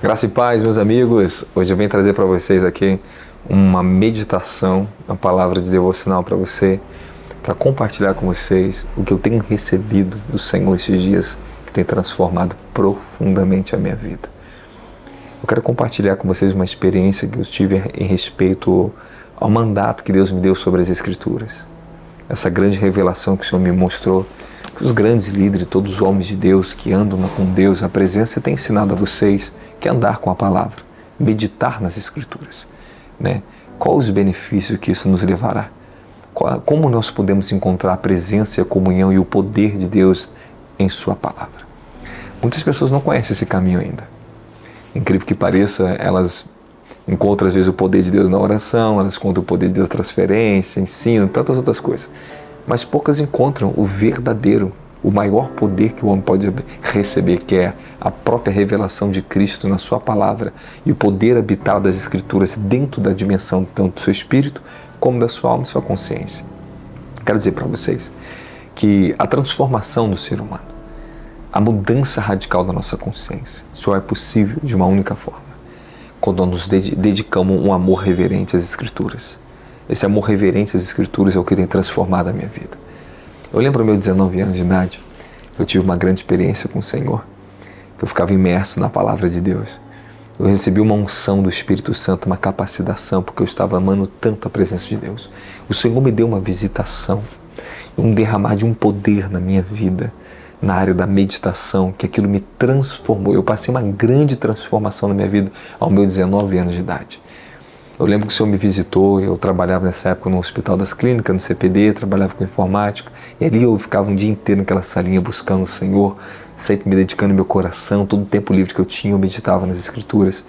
Graça e paz, meus amigos. Hoje eu venho trazer para vocês aqui uma meditação, uma palavra de devocional para você, para compartilhar com vocês o que eu tenho recebido do Senhor esses dias, que tem transformado profundamente a minha vida. Eu quero compartilhar com vocês uma experiência que eu tive em respeito ao mandato que Deus me deu sobre as Escrituras. Essa grande revelação que o Senhor me mostrou, que os grandes líderes, todos os homens de Deus que andam com Deus, a presença tem ensinado a vocês que é andar com a palavra, meditar nas Escrituras, né? Quais os benefícios que isso nos levará? Como nós podemos encontrar a presença, a comunhão e o poder de Deus em sua palavra? Muitas pessoas não conhecem esse caminho ainda. Incrível que pareça, elas encontram às vezes o poder de Deus na oração, elas encontram o poder de Deus na transferência, ensino, tantas outras coisas. Mas poucas encontram o verdadeiro, o maior poder que o homem pode receber, que é a própria revelação de Cristo na sua palavra e o poder habitado das Escrituras dentro da dimensão tanto do seu espírito como da sua alma e sua consciência. Quero dizer para vocês que a transformação do ser humano, a mudança radical da nossa consciência, só é possível de uma única forma, quando nós nos dedicamos um amor reverente às Escrituras. Esse amor reverente às Escrituras é o que tem transformado a minha vida. Eu lembro aos meus 19 anos de idade, eu tive uma grande experiência com o Senhor, que eu ficava imerso na palavra de Deus. Eu recebi uma unção do Espírito Santo, uma capacitação, porque eu estava amando tanto a presença de Deus. O Senhor me deu uma visitação, um derramar de um poder na minha vida, na área da meditação, que aquilo me transformou. Eu passei uma grande transformação na minha vida aos meus 19 anos de idade. Eu lembro que o Senhor me visitou, eu trabalhava nessa época no Hospital das Clínicas, no CPD, trabalhava com informática, e ali eu ficava um dia inteiro naquela salinha buscando o Senhor, sempre me dedicando meu coração, todo o tempo livre que eu tinha, eu meditava nas Escrituras.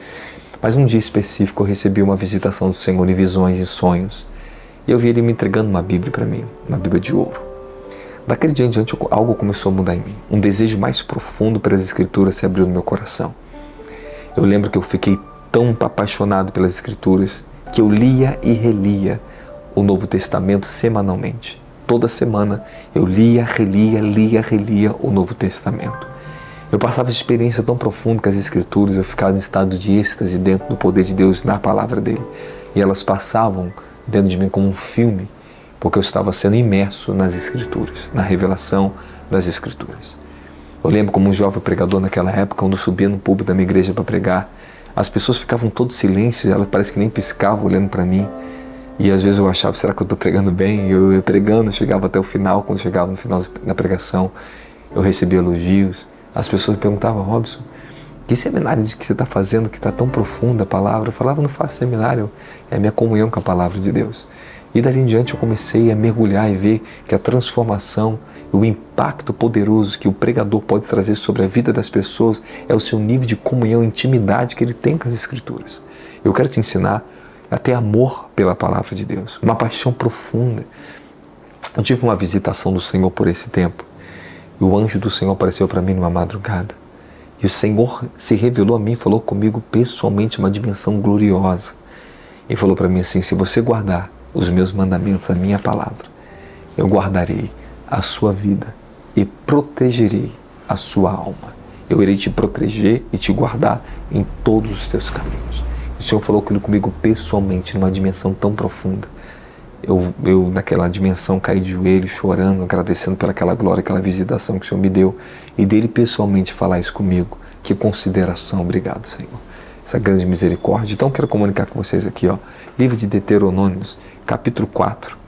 Mas um dia específico eu recebi uma visitação do Senhor em visões e sonhos, e eu vi Ele me entregando uma Bíblia para mim, uma Bíblia de ouro. Daquele dia em diante algo começou a mudar em mim, um desejo mais profundo pelas Escrituras se abriu no meu coração. Eu lembro que eu fiquei tão apaixonado pelas Escrituras que eu lia e relia o Novo Testamento semanalmente. Toda semana eu lia, relia o Novo Testamento. Eu passava essa experiência tão profunda com as Escrituras, eu ficava em estado de êxtase dentro do poder de Deus na palavra dele. E elas passavam dentro de mim como um filme, porque eu estava sendo imerso nas Escrituras, na revelação das Escrituras. Eu lembro como um jovem pregador naquela época, quando eu subia no púlpito da minha igreja para pregar, as pessoas ficavam todo silêncio, elas parece que nem piscavam olhando para mim. E às vezes eu achava, será que eu estou pregando bem? Eu ia pregando, chegava até o final, quando chegava no final da pregação, eu recebia elogios. As pessoas me perguntavam, Robson, que seminário que você está fazendo que está tão profunda a palavra? Eu falava, não faço seminário, é a minha comunhão com a palavra de Deus. E dali em diante eu comecei a mergulhar e ver que a transformação, o impacto poderoso que o pregador pode trazer sobre a vida das pessoas é o seu nível de comunhão e intimidade que ele tem com as Escrituras. Eu quero te ensinar a ter amor pela palavra de Deus, uma paixão profunda. Eu tive uma visitação do Senhor por esse tempo, e o anjo do Senhor apareceu para mim numa madrugada. E o Senhor se revelou a mim, falou comigo pessoalmente, uma dimensão gloriosa. E falou para mim assim, se você guardar os meus mandamentos, a minha palavra, eu guardarei a sua vida e protegerei a sua alma. Eu irei te proteger e te guardar em todos os teus caminhos. O Senhor falou aquilo comigo pessoalmente, numa dimensão tão profunda. Eu naquela dimensão caí de joelhos, chorando, agradecendo pelaquela glória, aquela visitação que o Senhor me deu, e dele pessoalmente falar isso comigo. Que consideração, obrigado, Senhor. Essa grande misericórdia. Então quero comunicar com vocês aqui, livro de Deuteronômios, capítulo 4,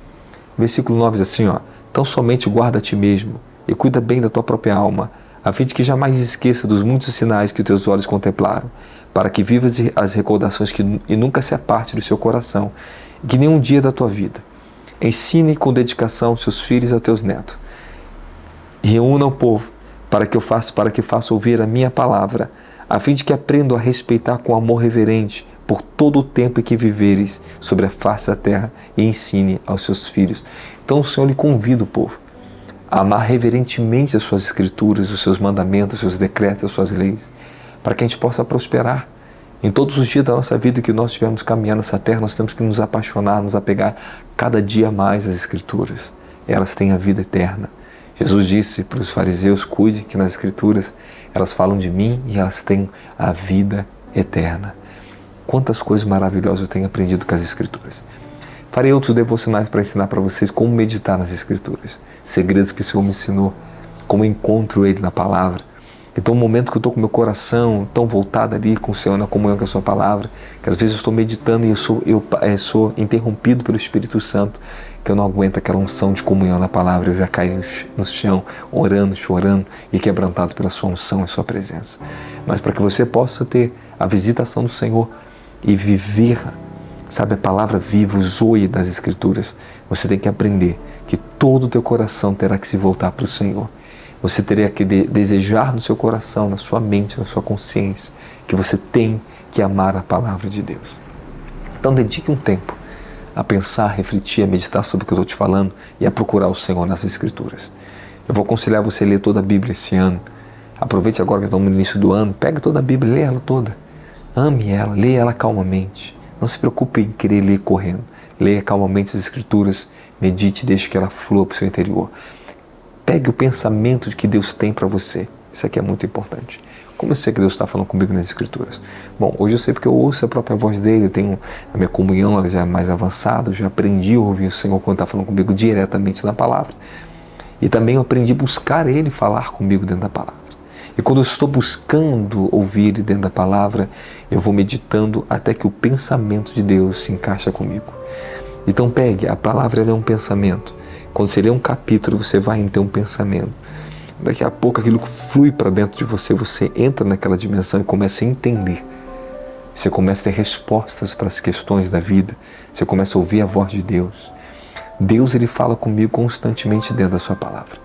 versículo 9 diz assim, então somente guarda a ti mesmo e cuida bem da tua própria alma, a fim de que jamais esqueça dos muitos sinais que os teus olhos contemplaram, para que vivas as recordações e nunca se aparte do seu coração, e que nenhum dia da tua vida. Ensine com dedicação seus filhos a teus netos. Reúna o povo para que faça ouvir a minha palavra, a fim de que aprendam a respeitar com amor reverente por todo o tempo em que viveres sobre a face da terra, e ensine aos seus filhos. Então o Senhor lhe convida o povo a amar reverentemente as suas Escrituras, os seus mandamentos, os seus decretos, as suas leis, para que a gente possa prosperar. Em todos os dias da nossa vida que nós estivermos caminhando nessa terra, nós temos que nos apaixonar, nos apegar cada dia mais às Escrituras. Elas têm a vida eterna. Jesus disse para os fariseus, cuide que nas Escrituras elas falam de mim e elas têm a vida eterna. Quantas coisas maravilhosas eu tenho aprendido com as Escrituras. Farei outros devocionais para ensinar para vocês como meditar nas Escrituras. Segredos que o Senhor me ensinou, como eu encontro Ele na palavra. Então, um momento que eu estou com meu coração tão voltado ali com o Senhor, na comunhão com a sua palavra, que às vezes eu estou meditando e eu sou interrompido pelo Espírito Santo, que eu não aguento aquela unção de comunhão na palavra, eu já caio no chão, orando, chorando e quebrantado pela sua unção e sua presença. Mas para que você possa ter a visitação do Senhor e viver, sabe, a palavra viva, o zoe das Escrituras, você tem que aprender que todo o teu coração terá que se voltar para o Senhor. Você teria que desejar no seu coração, na sua mente, na sua consciência, que você tem que amar a palavra de Deus. Então dedique um tempo a pensar, a refletir, a meditar sobre o que eu estou te falando e a procurar o Senhor nas Escrituras. Eu vou aconselhar você a ler toda a Bíblia esse ano. Aproveite agora que estamos no início do ano, pegue toda a Bíblia, lê ela toda. Ame ela, leia ela calmamente. Não se preocupe em querer ler correndo. Leia calmamente as Escrituras, medite e deixe que ela flua para o seu interior. Pegue o pensamento de que Deus tem para você. Isso aqui é muito importante. Como eu sei que Deus está falando comigo nas Escrituras? Bom, hoje eu sei porque eu ouço a própria voz dele, eu tenho a minha comunhão, ela já é mais avançada, eu já aprendi a ouvir o Senhor quando está falando comigo diretamente na palavra. E também eu aprendi a buscar Ele falar comigo dentro da palavra. E quando eu estou buscando ouvir Ele dentro da palavra, eu vou meditando até que o pensamento de Deus se encaixa comigo. Então pegue, a palavra ela é um pensamento. Quando você lê um capítulo, você vai ter um pensamento. Daqui a pouco aquilo flui para dentro de você, você entra naquela dimensão e começa a entender. Você começa a ter respostas para as questões da vida, você começa a ouvir a voz de Deus. Deus ele fala comigo constantemente dentro da sua palavra.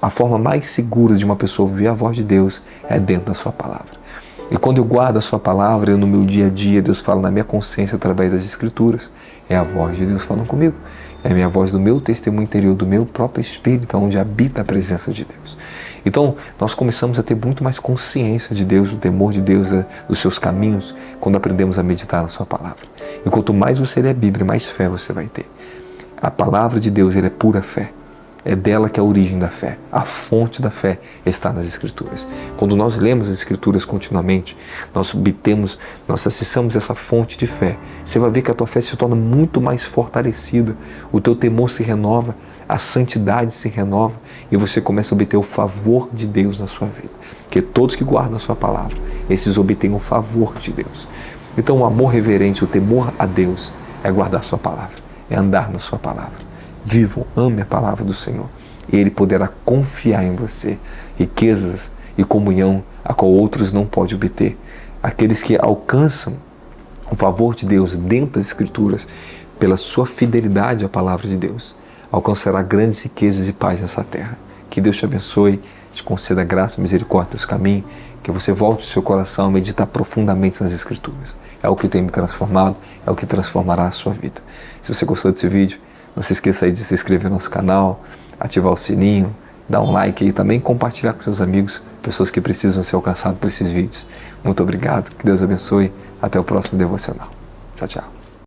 A forma mais segura de uma pessoa ouvir a voz de Deus é dentro da sua palavra. E quando eu guardo a sua palavra, eu no meu dia a dia, Deus fala na minha consciência através das Escrituras, é a voz de Deus falando comigo. É a minha voz do meu testemunho interior, do meu próprio espírito, onde habita a presença de Deus. Então, nós começamos a ter muito mais consciência de Deus, do temor de Deus, dos seus caminhos, quando aprendemos a meditar na sua palavra. E quanto mais você lê a Bíblia, mais fé você vai ter. A palavra de Deus, ela é pura fé. É dela que é a origem da fé. A fonte da fé está nas Escrituras. Quando nós lemos as Escrituras continuamente, nós acessamos essa fonte de fé. Você vai ver que a tua fé se torna muito mais fortalecida, o teu temor se renova, a santidade se renova e você começa a obter o favor de Deus na sua vida. Porque todos que guardam a sua palavra, esses obtêm o favor de Deus. Então o amor reverente, o temor a Deus é guardar a sua palavra, é andar na sua palavra. Vivam, ame a palavra do Senhor. E Ele poderá confiar em você riquezas e comunhão a qual outros não podem obter. Aqueles que alcançam o favor de Deus dentro das Escrituras, pela sua fidelidade à palavra de Deus, alcançará grandes riquezas e paz nessa terra. Que Deus te abençoe, te conceda graça e misericórdia nos caminhos, que você volte o seu coração a meditar profundamente nas Escrituras. É o que tem me transformado, é o que transformará a sua vida. Se você gostou desse vídeo, não se esqueça aí de se inscrever no nosso canal, ativar o sininho, dar um like e também compartilhar com seus amigos, pessoas que precisam ser alcançadas por esses vídeos. Muito obrigado, que Deus abençoe. Até o próximo devocional. Tchau, tchau.